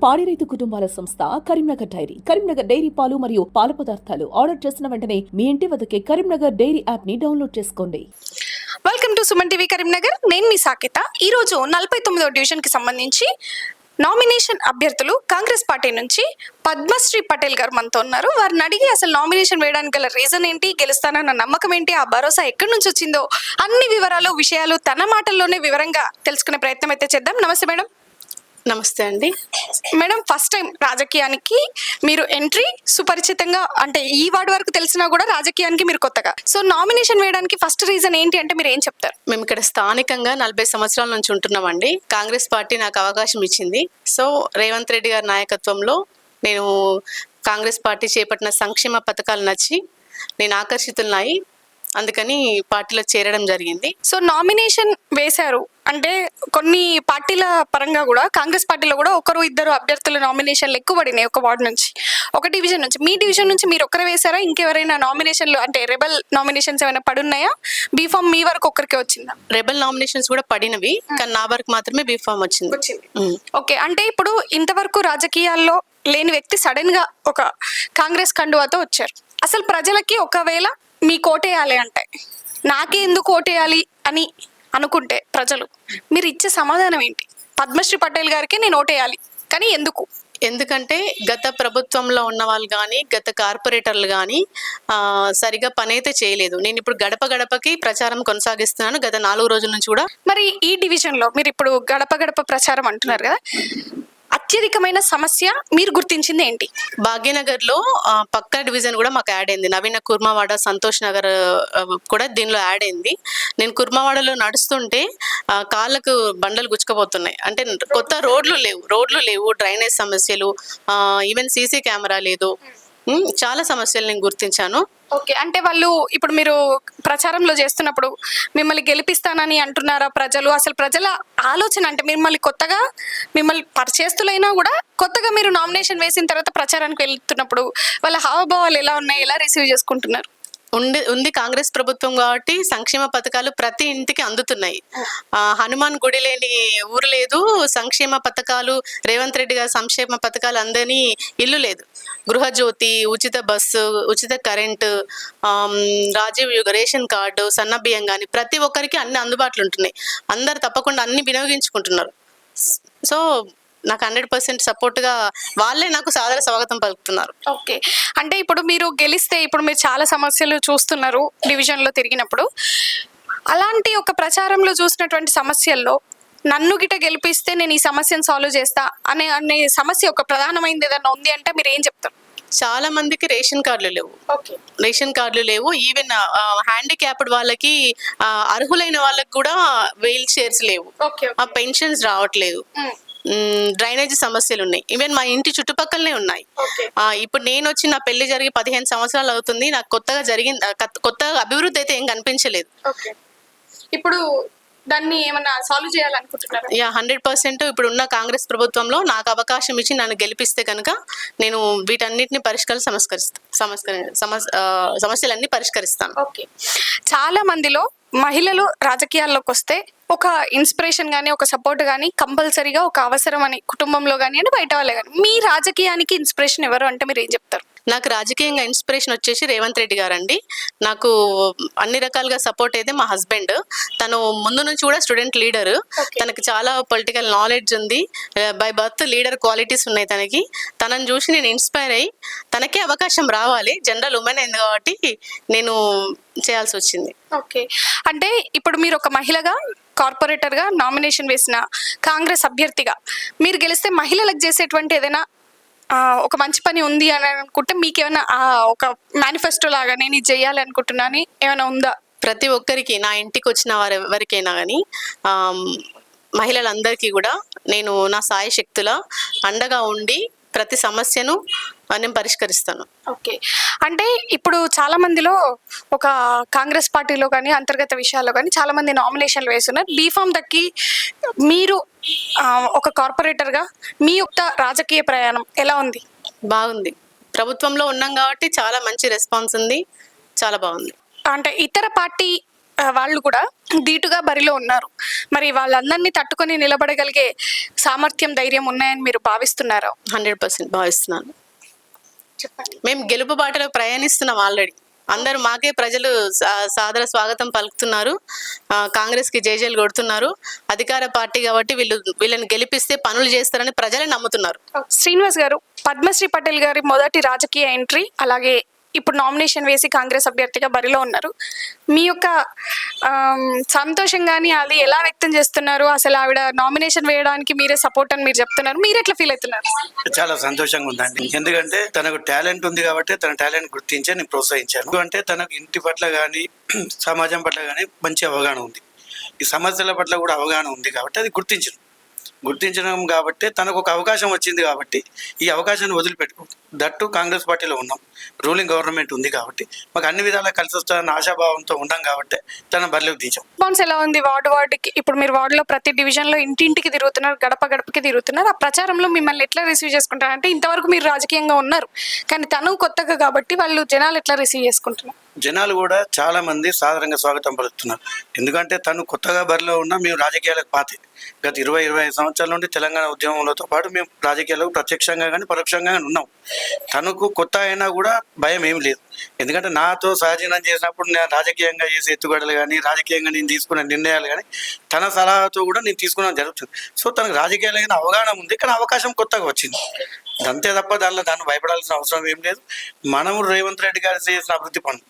పాడి రైతు కుటుంబాల సంస్థ కరీంనగర్ డైరీ. కరీంనగర్ డైరీ పాలు మరియు పాల పదార్థాలు ఆర్డర్ చేసిన వెంటనే మీ ఇంటి వద్దకే కరీంనగర్ డైరీ యాప్ ని డౌన్లోడ్ చేసుకోండి. Welcome to Suman TV Karimnagar. నేను మీ సాకేత. ఈ రోజు 49వ డివిజన్ కి సంబంధించి నామినేషన్ అభ్యర్థులు కాంగ్రెస్ పార్టీ నుంచి పద్మశ్రీ పటేల్ గారు మనతో ఉన్నారు. వారిని అడిగి అసలు నామినేషన్ వేయడానికి గల రీజన్ ఏంటి, గెలుస్తానన్న నమ్మకం ఏంటి, ఆ భరోసా ఎక్కడి నుంచి వచ్చిందో అన్ని వివరాలు విషయాలు తన మాటల్లోనే వివరంగా తెలుసుకునే ప్రయత్నం అయితే చేద్దాం. నమస్తే మేడం. నమస్తే అండి. మేడం, ఫస్ట్ టైం రాజకీయానికి మీరు ఎంట్రీ, సుపరిచితంగా అంటే ఈ వార్డు వరకు తెలిసినా కూడా రాజకీయానికి మీరు కొత్తగా. సో నామినేషన్ వేయడానికి ఫస్ట్ రీజన్ ఏంటి అంటే మీరు ఏం చెప్తారు? మేము ఇక్కడ స్థానికంగా 40 సంవత్సరాల నుంచి ఉంటున్నామండి. కాంగ్రెస్ పార్టీ నాకు అవకాశం ఇచ్చింది. సో రేవంత్ రెడ్డి గారి నాయకత్వంలో నేను కాంగ్రెస్ పార్టీ చేపట్టిన సంక్షేమ పథకాలు నచ్చి నేను ఆకర్షితులనాయి, అందుకని పార్టీలో చేరడం జరిగింది. సో నామినేషన్ వేశారు అంటే కొన్ని పార్టీల పరంగా కూడా కాంగ్రెస్ పార్టీలో కూడా ఒకరు ఇద్దరు అభ్యర్థుల నామినేషన్లు ఎక్కువ పడినాయి. ఒక వార్డు నుంచి, ఒక డివిజన్ నుంచి. మీ డివిజన్ నుంచి మీరు ఒక్కరే వేశారా? ఇంకెవరైనా నామినేషన్లు అంటే రెబల్ నామినేషన్స్ ఏమైనా పడున్నాయా? బీఫామ్ మీ వరకు ఒక్కరికే వచ్చిందా? రెబల్ నామినేషన్స్ కూడా పడినవి, కానీ నా వరకు మాత్రమే బీఫామ్ వచ్చింది. ఓకే, అంటే ఇప్పుడు ఇంతవరకు రాజకీయాల్లో లేని వ్యక్తి సడన్ గా ఒక కాంగ్రెస్ కండువాతో వచ్చారు. అసలు ప్రజలకి ఒకవేళ మీకు ఓటేయాలి అంటే, నాకే ఎందుకు ఓటేయాలి అని అనుకుంటే ప్రజలు మీరు ఇచ్చే సమాధానం ఏంటి? పద్మశ్రీ పటేల్ గారికి నేను ఓటేయాలి, కానీ ఎందుకు? ఎందుకంటే గత ప్రభుత్వంలో ఉన్న వాళ్ళు కానీ, గత కార్పొరేటర్లు కానీ సరిగా పని అయితే చేయలేదు. నేను ఇప్పుడు గడప గడపకి ప్రచారం కొనసాగిస్తున్నాను గత 4 రోజుల నుంచి కూడా. మరి ఈ డివిజన్ లో మీరు ఇప్పుడు గడప గడప ప్రచారం అంటున్నారు కదా, అత్యధికమైన సమస్య మీరు గుర్తించింది ఏంటి? భాగ్యనగర్ లో పక్క డివిజన్ కూడా మాకు యాడ్ అయింది. నవీన కుర్మవాడ, సంతోష్ నగర్ కూడా దీనిలో యాడ్ అయింది. నేను కుర్మవాడలో నడుస్తుంటే కాళ్ళకు బండలు గుచ్చుకుపోతున్నాయి. అంటే కొత్త రోడ్లు లేవు, డ్రైనేజ్ సమస్యలు, ఈవెన్ సీసీ కెమెరా లేదు, చాలా సమస్యలు నేను గుర్తించాను. ఓకే, అంటే వాళ్ళు ఇప్పుడు మీరు ప్రచారంలో చేస్తున్నప్పుడు మిమ్మల్ని గెలిపిస్తానని అంటున్నారా ప్రజలు? అసలు ప్రజల ఆలోచన అంటే మిమ్మల్ని పరిచయస్తులైనా కూడా కొత్తగా మీరు నామినేషన్ వేసిన తర్వాత ప్రచారానికి వెళ్తున్నప్పుడు వాళ్ళ హావభావాలు ఎలా ఉన్నాయి, ఎలా రిసీవ్ చేసుకుంటున్నారు? ఉంది కాంగ్రెస్ ప్రభుత్వం కాబట్టి సంక్షేమ పథకాలు ప్రతి ఇంటికి అందుతున్నాయి. హనుమాన్ గుడి లేని ఊరు లేదు. సంక్షేమ పథకాలు, రేవంత్ రెడ్డి గారి సంక్షేమ పథకాలు అందని ఇల్లు లేదు. గృహజ్యోతి, ఉచిత బస్సు, ఉచిత కరెంటు, రాజీవ్ యుగ రేషన్ కార్డు, సన్న బియ్యం కానీ ప్రతి ఒక్కరికి అన్ని అందుబాటులో ఉంటున్నాయి. అందరు తప్పకుండా అన్ని వినియోగించుకుంటున్నారు. సో నాకు 100% సపోర్ట్గా వాళ్ళే నాకు సాదర స్వాగతం పలుకుతున్నారు. ఓకే, అంటే ఇప్పుడు మీరు గెలిస్తే, ఇప్పుడు మీరు చాలా సమస్యలు చూస్తున్నారు డివిజన్లో తిరిగినప్పుడు, అలాంటి ఒక ప్రచారంలో చూసినటువంటి సమస్యల్లో నన్ను గిట గెలిపిస్తే నేను ఈ సమస్యను సాల్వ్ చేస్తా అనే సమస్య ఒక ప్రధానమైనది ఏదన్నా ఉంది అంటే మీరు ఏం చెప్తారు? చాలా మందికి రేషన్ కార్డులు లేవు. ఈవెన్ హ్యాండిక్యాప్డ్ వాళ్ళకి, అర్హులైన వాళ్ళకి కూడా వీల్ చైర్స్ లేవు, పెన్షన్స్ రావట్లేదు, డ్రైనేజ్ సమస్యలు ఉన్నాయి. ఈవెన్ మా ఇంటి చుట్టుపక్కలనే ఉన్నాయి. ఇప్పుడు నేను వచ్చి నా పెళ్లి జరిగి 15 సంవత్సరాలు అవుతుంది. నాకు కొత్తగా అభివృద్ధి అయితే ఏం కనిపించలేదు. ఇప్పుడు దాన్ని ఏమన్నా సాల్వ్ చేయాలనుకుంటున్నారా? 100% ఇప్పుడు ఉన్న కాంగ్రెస్ ప్రభుత్వంలో నాకు అవకాశం ఇచ్చి నన్ను గెలిపిస్తే కనుక నేను వీటన్నిటిని సమస్యలన్నీ పరిష్కరిస్తాను. ఓకే, చాలా మందిలో మహిళలు రాజకీయాల్లోకి వస్తే ఒక ఇన్స్పిరేషన్ కానీ, ఒక సపోర్ట్ కానీ కంపల్సరీగా ఒక అవసరం అని, కుటుంబంలో కానీ అంటే బయట వాళ్ళే కానీ. మీ రాజకీయానికి ఇన్స్పిరేషన్ ఎవరు అంటే మీరు ఏం చెప్తారు? నాకు రాజకీయంగా ఇన్స్పిరేషన్ వచ్చేసి రేవంత్ రెడ్డి గారు అండి. నాకు అన్ని రకాలుగా సపోర్ట్ అయితే మా హస్బెండ్. తను ముందు నుంచి కూడా స్టూడెంట్ లీడర్. తనకి చాలా పొలిటికల్ నాలెడ్జ్ ఉంది. బై బర్త్ లీడర్ క్వాలిటీస్ ఉన్నాయి తనకి. తనని చూసి నేను ఇన్స్పైర్ అయ్యి తనకే అవకాశం రావాలి, జనరల్ ఉమెన్ అయింది కాబట్టి నేను చేయాల్సి వచ్చింది. ఓకే, అంటే ఇప్పుడు మీరు ఒక మహిళగా, కార్పొరేటర్గా నామినేషన్ వేసిన కాంగ్రెస్ అభ్యర్థిగా మీరు గెలిస్తే మహిళలకు చేసేటువంటి ఏదైనా ఒక మంచి పని ఉంది అని అనుకుంటే మీకేమైనా ఒక మేనిఫెస్టో లాగా నేను ఇది చేయాలి అనుకుంటున్నాను ఏమైనా ఉందా? ప్రతి ఒక్కరికి, నా ఇంటికి వచ్చిన వారు ఎవరికైనా కానీ, మహిళలందరికీ కూడా నేను నా సాయ శక్తుల అండగా ఉండి ప్రతి సమస్యను నేను పరిష్కరిస్తాను. ఓకే, అంటే ఇప్పుడు చాలా మందిలో ఒక కాంగ్రెస్ పార్టీలో కానీ అంతర్గత విషయాల్లో కానీ చాలా మంది నామినేషన్లు వేస్తున్నారు. బీఫామ్ దక్కి మీరు ఒక కార్పొరేటర్గా మీ యొక్క రాజకీయ ప్రయాణం ఎలా ఉంది? బాగుంది. ప్రభుత్వంలో ఉన్నాం కాబట్టి చాలా మంచి రెస్పాన్స్ ఉంది, చాలా బాగుంది. అంటే ఇతర పార్టీ వాళ్ళు కూడా ధీటుగా బరిలో ఉన్నారు. మరి వాళ్ళందరినీ తట్టుకొని నిలబడగలిగే సామర్థ్యం, ధైర్యం ఉన్నాయని మీరు భావిస్తున్నారా? 100% భావిస్తున్నాను. చెప్పండి. మేము గెలుపు బాటలో ప్రయాణిస్తున్నాం ఆల్రెడీ. అందరూ మాకే ప్రజలు సాదర స్వాగతం పలుకుతున్నారు. కాంగ్రెస్కి జేజేలు కొడుతున్నారు. అధికార పార్టీ కాబట్టి వీళ్ళని గెలిపిస్తే పనులు చేస్తారని ప్రజలే నమ్ముతున్నారు. శ్రీనివాస్ గారు, పద్మశ్రీ పటేల్ గారి మొదటి రాజకీయ ఎంట్రీ, అలాగే ఇప్పుడు నామినేషన్ వేసి కాంగ్రెస్ అభ్యర్థిగా బరిలో ఉన్నారు. మీ యొక్క సంతోషం కానీ అది ఎలా వ్యక్తం చేస్తున్నారు? అసలు ఆవిడ నామినేషన్ వేయడానికి మీరే సపోర్ట్ అని మీరు చెప్తున్నారు, మీరు ఎట్లా ఫీల్ అవుతున్నారు? చాలా సంతోషంగా ఉందండి. ఎందుకంటే తనకు టాలెంట్ ఉంది కాబట్టి తన టాలెంట్ గుర్తించి నేను ప్రోత్సహించాను. ఎందుకంటే తనకు ఇంటి పట్ల కానీ సమాజం పట్ల కానీ మంచి అవగాహన ఉంది, ఈ సమస్యల పట్ల కూడా అవగాహన ఉంది కాబట్టి అది గుర్తించడం కాబట్టి తనకు ఒక అవకాశం వచ్చింది కాబట్టి ఈ అవకాశాన్ని వదిలిపెట్టుకోవద్దు. దట్టు కాంగ్రెస్ పార్టీలో ఉన్నాం, రూలింగ్ గవర్నమెంట్ ఉంది కాబట్టి మాకు అన్ని విధాలా కలిసి వస్తారన్న ఆశాభావంతో ఉన్నాం కాబట్టి తన బరిలోకి దించాం. రెస్పాన్స్ ఎలా ఉంది వార్డుకి? ఇప్పుడు మీరు వార్డులో ప్రతి డివిజన్ లో ఇంటింటికి తిరుగుతున్నారు, గడపకి తిరుగుతున్నారు. ఆ ప్రచారంలో మిమ్మల్ని ఎట్లా రిసీవ్ చేసుకుంటారు? అంటే ఇంతవరకు మీరు రాజకీయంగా ఉన్నారు కానీ తను కొత్తగా కాబట్టి వాళ్ళు జనాలు ఎట్లా రిసీవ్ చేసుకుంటున్నారు? జనాలు కూడా చాలా మంది సాధారణంగా స్వాగతం పలుకుతున్నారు. ఎందుకంటే తను కొత్తగా బరిలో ఉన్నా మేము రాజకీయాలకు పాతే గత 20-25 సంవత్సరాల నుండి తెలంగాణ ఉద్యమంతో పాటు మేము రాజకీయాలకు ప్రత్యక్షంగా కానీ పరోక్షంగా కానీ ఉన్నాం. తనకు కొత్త అయినా కూడా భయం ఏం లేదు. ఎందుకంటే నాతో సహజీవనం చేసినప్పుడు నేను రాజకీయంగా చేసే ఎత్తుగడలు కానీ రాజకీయంగా నేను తీసుకున్న నిర్ణయాలు కానీ తన సలహాతో కూడా నేను తీసుకోవడం జరుగుతుంది. సో తనకు రాజకీయాలైన అవగాహన ఉంది కానీ అవకాశం కొత్తగా వచ్చింది అంతే తప్ప దాన్ని భయపడాల్సిన అవసరం ఏం లేదు. మనము రేవంత్ రెడ్డి గారు చేసిన అభివృద్ధి పనులు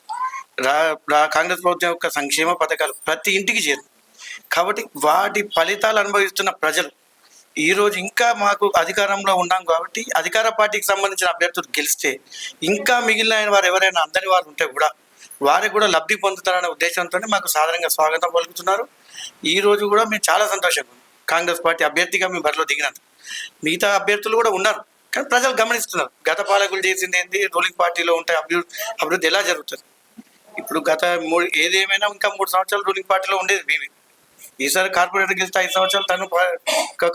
కాంగ్రెస్ ప్రభుత్వం యొక్క సంక్షేమ పథకాలు ప్రతి ఇంటికి చేరు కాబట్టి వాటి ఫలితాలు అనుభవిస్తున్న ప్రజలు ఈరోజు ఇంకా మాకు అధికారంలో ఉన్నాం కాబట్టి అధికార పార్టీకి సంబంధించిన అభ్యర్థులు గెలిస్తే ఇంకా మిగిలిన వారు ఎవరైనా అందరి వారు ఉంటే కూడా వారికి కూడా లబ్ధి పొందుతారనే ఉద్దేశంతో మాకు సాధారణంగా స్వాగతం పలుకుతున్నారు. ఈ రోజు కూడా మేము చాలా సంతోషంగా ఉన్నాం కాంగ్రెస్ పార్టీ అభ్యర్థిగా మేము బరిలో దిగినందుకు. మిగతా అభ్యర్థులు కూడా ఉన్నారు కానీ ప్రజలు గమనిస్తున్నారు గత పాలకులు చేసింది ఏంటి, రూలింగ్ పార్టీలో ఉంటే అభివృద్ధి ఎలా జరుగుతుంది. ఇప్పుడు ఏదేమైనా ఇంకా 3 సంవత్సరాలు రూలింగ్ పార్టీలో ఉండేది మేము. ఈసారి కార్పొరేటర్ గెలిస్తే 5 సంవత్సరాలు తను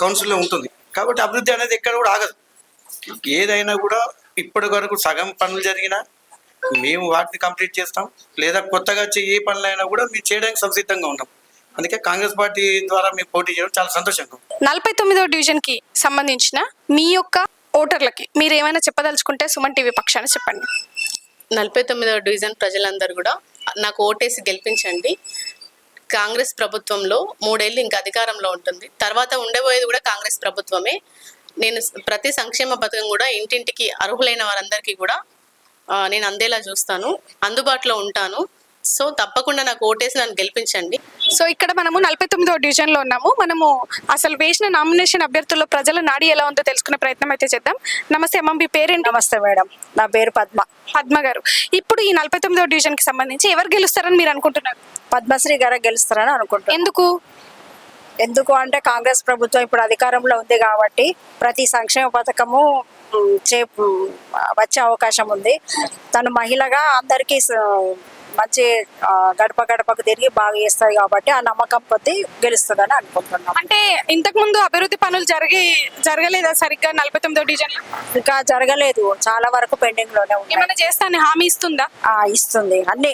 కౌన్సిల్లో ఉంటుంది కాబట్టి అభివృద్ధి అనేది ఎక్కడ కూడా ఆగదు. ఏదైనా కూడా ఇప్పటి వరకు సగం పనులు జరిగినా మేము వాటిని కంప్లీట్ చేస్తాం, లేదా కొత్తగా ఏ పనులైనా కూడా మేము చేయడానికి సంసిద్ధంగా ఉంటాం. అందుకే కాంగ్రెస్ పార్టీ ద్వారా మేము పోటీ చేయడం చాలా సంతోషంగా. 49వ డివిజన్ కి సంబంధించిన మీ యొక్క ఓటర్లకి మీరు ఏమైనా చెప్పదలుచుకుంటే సుమన్ టీవీ పక్షాన చెప్పండి. 49వ డివిజన్ ప్రజలందరూ కూడా నాకు ఓటేసి గెలిపించండి. కాంగ్రెస్ ప్రభుత్వంలో 3 ఏళ్ళు ఇంకా అధికారంలో ఉంటుంది, తర్వాత ఉండబోయేది కూడా కాంగ్రెస్ ప్రభుత్వమే. నేను ప్రతి సంక్షేమ పథకం కూడా ఇంటింటికి అర్హులైన వారందరికీ కూడా నేను అందేలా చూస్తాను, అందుబాటులో ఉంటాను. సో తప్పకుండా నాకు ఓటేసి నన్ను గెలిపించండి. సో ఇక్కడ మనము 49వ డివిజన్ లో ఉన్నాము. మనము అసలు వేసిన నామినేషన్ అభ్యర్థుల్లో ప్రజల నాడి ఎలా ఉందో తెలుసుకునే ప్రయత్నం అయితే చేద్దాం. నమస్తే అమ్మ, మీ పేరేంటి? నమస్తే మేడం, నా పేరు పద్మ గారు. ఇప్పుడు ఈ 49వ డివిజన్ కి సంబంధించి ఎవరు గెలుస్తారని మీరు అనుకుంటున్నారు? పద్మశ్రీ గారు గెలుస్తారని అనుకుంటున్నాను. ఎందుకు అంటే కాంగ్రెస్ ప్రభుత్వం ఇప్పుడు అధికారంలో ఉంది కాబట్టి ప్రతి సంక్షేమ పథకము వచ్చే అవకాశం ఉంది. తను మహిళగా అందరికీ మంచి గడపకు తిరిగి బాగా చేస్తుంది కాబట్టి ఆ నమ్మకం కొద్దీ గెలుస్తుందని అనుకుంటున్నాం. అంటే ఇంతకు ముందు అభివృద్ధి పనులు జరగలేదా సరిగ్గా 49వ డివిజన్? ఇంకా జరగలేదు, చాలా వరకు పెండింగ్ లోనే ఉంది. ఏమైనా చేస్తాను హామీ ఇస్తుందా? ఇస్తుంది, అన్ని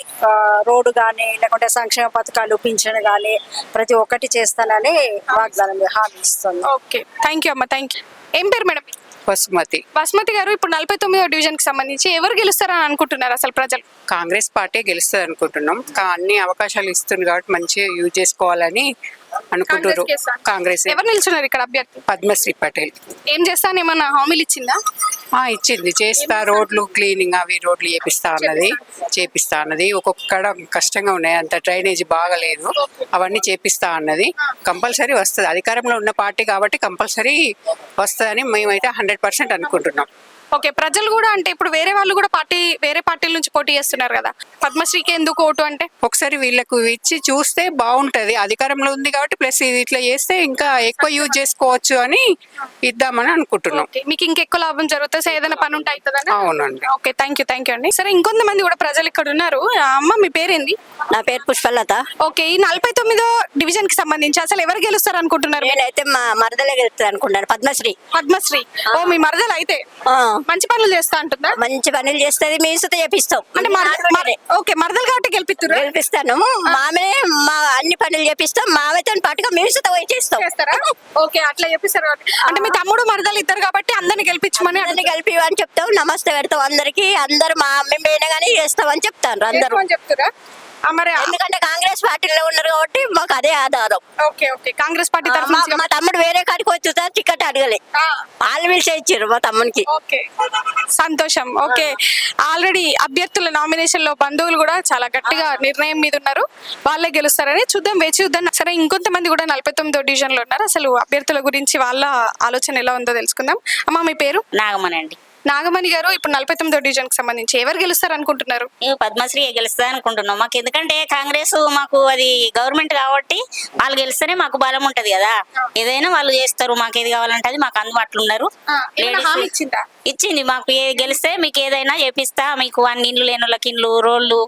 రోడ్డు కానీ లేకుంటే సంక్షేమ పథకాలు పింఛన్ కానీ ప్రతి ఒక్కటి చేస్తానని వాగ్దానం హామీ ఇస్తుంది. ఓకే, థ్యాంక్ యూ అమ్మ, థ్యాంక్ యూ. ఏం పేరు మేడం? బస్మతి గారు, ఇప్పుడు 49వ డివిజన్ కి సంబంధించి ఎవరు గెలుస్తారని అనుకుంటున్నారు అసలు ప్రజలు? కాంగ్రెస్ పార్టీ గెలుస్తుంది అనుకుంటున్నాం. అన్ని అవకాశాలు ఇస్తుంది కాబట్టి మంచిగా యూజ్ చేసుకోవాలని అనుకుంటున్నారు. కాంగ్రెస్. ఎవరు నిల్చున్నారు ఇక్కడ అభ్యర్థి? పద్మశ్రీ పటేల్. ఏం చేస్తాను, ఏమన్నా హామీలు ఇచ్చిందా? ఇచ్చింది, చేస్తా, రోడ్లు క్లీనింగ్ అవి రోడ్లు చేపిస్తా అన్నది. ఒక్కొక్కడ కష్టంగా ఉన్నాయి, అంత డ్రైనేజ్ బాగలేదు, అవన్నీ చేపిస్తా అన్నది. కంపల్సరీ వస్తుంది, అధికారంలో ఉన్న పార్టీ కాబట్టి కంపల్సరీ వస్తుందని మేమైతే 100% అనుకుంటున్నాం. ఓకే, ప్రజలు కూడా అంటే ఇప్పుడు వేరే వాళ్ళు కూడా వేరే పార్టీల నుంచి పోటీ చేస్తున్నారు కదా, పద్మశ్రీకి ఎందుకు ఓటు అంటే? ఒకసారి వీళ్ళకు ఇచ్చి చూస్తే బాగుంటది, అధికారంలో ఉంది కాబట్టి ప్లస్ ఇది ఇట్లా చేస్తే ఇంకా ఎక్కువ యూజ్ చేసుకోవచ్చు అని ఇద్దామని అనుకుంటున్నాం. మీకు ఇంకెక్కువ లాభం జరుగుతుంది, ఏదైనా పని ఉంటే అవుతుందని. అవునండి. ఓకే, థ్యాంక్ యూ అండి. సరే, ఇంకొంతమంది కూడా ప్రజలు ఇక్కడ ఉన్నారు. అమ్మ, మీ పేరేంది? నా పేరు పుష్పలత. ఓకే, ఈ 49వ డివిజన్ కి సంబంధించి అసలు ఎవరు గెలుస్తారు అనుకుంటున్నారు? నేనైతే మా మరదలే గెలుస్తారు అనుకుంటాను, పద్మశ్రీ. ఓ, మీ మరదలు అయితే మంచి పనులు చేస్తా అంటుందా? మంచి పనులు చేస్తుంది, మేము సుత చేపిస్తాం. అంటే ఓకే, మరదలు కాబట్టి గెలిపిస్తురా? గెలిపిస్తాను. మామే మా అన్ని పనులు చేపిస్తాం. మామతో పాటుగా మేము సుత పోయి చేస్తాం. చేస్తారా? ఓకే, అట్లా చెప్పిస్తారు కాబట్టి. అంటే మీ తమ్ముడు మరదలు ఇద్దరు కాబట్టి అందరిని గెలిపించమని అందరిని కలిపి అని చెప్తాం. నమస్తే పెడతాం అందరికి. అందరు మా మేము పోయినా కానీ చేస్తామని చెప్తాను అందరు. చెప్తారా? మరి ఎందుకంటే కాంగ్రెస్ పార్టీలో ఉన్నారు కాబట్టి మాకు అదే ఆధారం. ఓకే ఓకే, కాంగ్రెస్ పార్టీ తరఫు నుంచి మా తమ్ముడు వేరే కాడికి వచ్చి టికెట్ అడగలే, వాళ్ళు పిలిచి ఇచ్చారు మా తమ్మునికి. ఓకే, సంతోషం. ఓకే, ఆల్రెడీ అభ్యర్థుల నామినేషన్ లో బంధువులు కూడా చాలా గట్టిగా నిర్ణయం మీద ఉన్నారు, వాళ్ళే గెలుస్తారని. చూద్దాం, వేచి చూద్దాం. సరే, ఇంకొంతమంది కూడా 49వ డివిజన్ లో ఉన్నారు. అసలు అభ్యర్థుల గురించి వాళ్ళ ఆలోచన ఎలా ఉందో తెలుసుకుందాం. అమ్మ, మీ పేరు? నాగమనండి. నాగమణి గారు, ఇప్పుడు 49వ డివిజన్ కి సంబంధించి ఎవరు గెలుస్తారు అనుకుంటున్నారు? పద్మశ్రీ గెలుస్తా అనుకుంటున్నాం. మాకు ఎందుకంటే కాంగ్రెస్ మాకు అది గవర్నమెంట్ కాబట్టి వాళ్ళు గెలిస్తేనే మాకు బలం ఉంటది కదా. ఏదైనా వాళ్ళు చేస్తారు, మాకు ఏది కావాలంటే అది మాకు అందుబాటులో ఉన్నారు. ఇచ్చింది మాకు, ఏది గెలిస్తే మీకు ఏదైనా చేపిస్తా, మీకు అన్ని ఇండ్లు లేని వాళ్ళకి ఇండ్లు, రోడ్లు,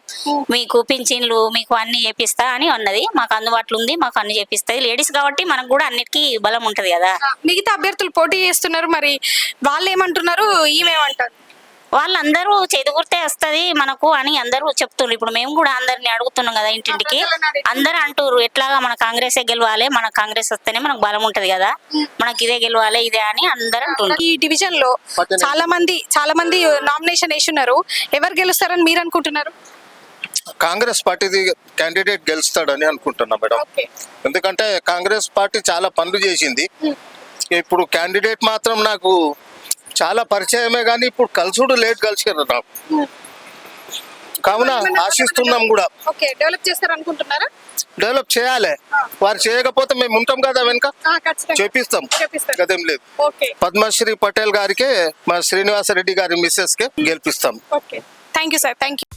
మీకు పింఛన్లు, మీకు అన్ని చేపిస్తా అని అన్నది. మాకు అందుబాటులో ఉంది, మాకు అన్ని చేపిస్తుంది. లేడీస్ కాబట్టి మనకు కూడా అన్నిటికీ బలం ఉంటది కదా. మిగతా అభ్యర్థులు పోటీ చేస్తున్నారు, మరి వాళ్ళు ఏమంటున్నారు, ఈమెమంటారు? వాళ్ళందరూ చేదుగుర్తే వస్తది మనకు అని అందరూ చెప్తున్నారు. ఇప్పుడు మేము కూడా అందరిని అడుగుతున్నాం కదా ఇంటింటికి. అందరూ అంటారు ఎట్లాగా మన కాంగ్రెసే గెలవాలి, మన కాంగ్రెస్ వస్తేనే మనకు బలం ఉంటది కదా, మనకి ఇదే గెలవాలి ఇదే అని అందరూ అంటున్నారు. ఈ డివిజన్ లో చాలా మంది నామినేషన్ వేస్తున్నారు. ఎవరు గెలుస్తారని మీరు అనుకుంటున్నారు? కాంగ్రెస్ పార్టీది క్యాండిడేట్ గెలుస్తాడని అనుకుంటున్నా మేడం. ఎందుకంటే కాంగ్రెస్ పార్టీ చాలా పనులు చేసింది. ఇప్పుడు క్యాండిడేట్ మాత్రం నాకు చాలా పరిచయమే, కానీ ఇప్పుడు కలుసుడు లేట్ కలిసారు నాకు, కావున ఆశిస్తున్నాం కూడా. డెవలప్ చేస్తారు అనుకుంటున్నారా? డెవలప్ చేయాలి, వారు చేయకపోతే మేము ఉంటాం కదా వెనుక, చేపిస్తాం, అదేం లేదు. పద్మశ్రీ పటేల్ గారికి, మా శ్రీనివాసరెడ్డి గారి మిస్సెస్ కి గెలిపిస్తాం. Thank you sir, thank you.